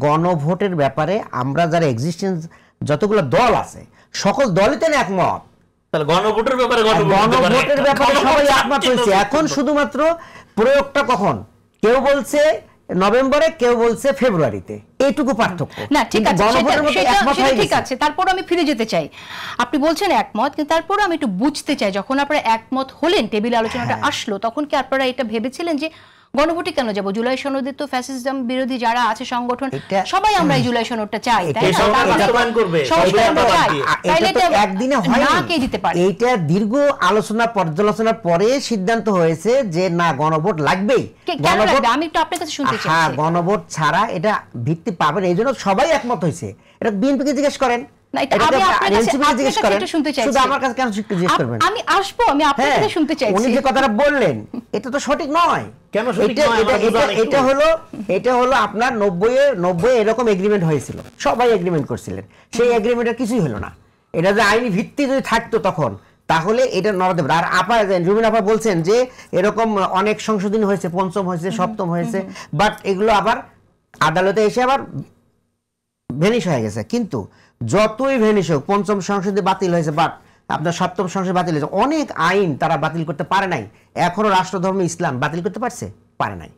গণভোটের ব্যাপারে আমরা যারা এক্সিস্টেন্স যতগুলো দল আছে সকল দলই তো একমত। তাহলে গণভোটের ব্যাপারে সবাই একমত হয়েছে। এখন শুধুমাত্র প্রয়োগটা কখন, কেউ বলছে নভেম্বরে, কেউ বলছে ফেব্রুয়ারিতে, এইটুকু পার্থক্য। না ঠিক আছে, ঠিক আছে, তারপর আমি ফিরে যেতে চাই। আপনি বলছেন একমত, কিন্তু তারপর আমি একটু বুঝতে চাই, যখন আপনারা একমত হলেন, টেবিলে আলোচনাটা আসলো, তখন কি আপনারা এটা ভেবেছিলেন যে গণভোটে কেন যাব? জুলাই সনদে তো ফ্যাসিজম বিরোধী যারা আছে সংগঠন, সবাই আমরা এই জুলাই সনদটা চাই, তাই না? একদিনে হয় না, কে দিতে পারে? এইটা দীর্ঘ আলোচনা পর্যালোচনার পরে সিদ্ধান্ত হয়েছে যে না, গণভোট লাগবেই। আমি একটু আপনার কাছে শুনতে চাই। হ্যাঁ, গণভোট ছাড়া এটা ভিত্তি পাবেন, এই জন্য সবাই একমত হয়েছে। এটা বিএনপিকে জিজ্ঞেস করেন, উনি যে কথাটা বললেন এটা তো সঠিক নয়। এটা হলো আপনার 90 এরকম এগ্রিমেন্ট হয়েছিল, সবাই এগ্রিমেন্ট করছিলেন, সেই এগ্রিমেন্টের কিছুই হলো না। এটা যে আইনি ভিত্তি যদি থাকতো তখন, তাহলে এটা নড়াতে পারে। আর আপা, রুমিন আপা বলছেন যে এরকম অনেক সংশোধনী হয়েছে, পঞ্চম হয়েছে, সপ্তম হয়েছে, বাট এগুলো আবার আদালতে এসে আবার ভেনিশ হয়ে গেছে। কিন্তু যতই ভেনিশ হোক, পঞ্চম সংসদে বাতিল হয়েছে, বাট আপনার সপ্তম সংসদে বাতিল হয়েছে, অনেক আইন তারা বাতিল করতে পারে নাই। এখনো রাষ্ট্রধর্ম ইসলাম বাতিল করতে পারছে? পারে নাই।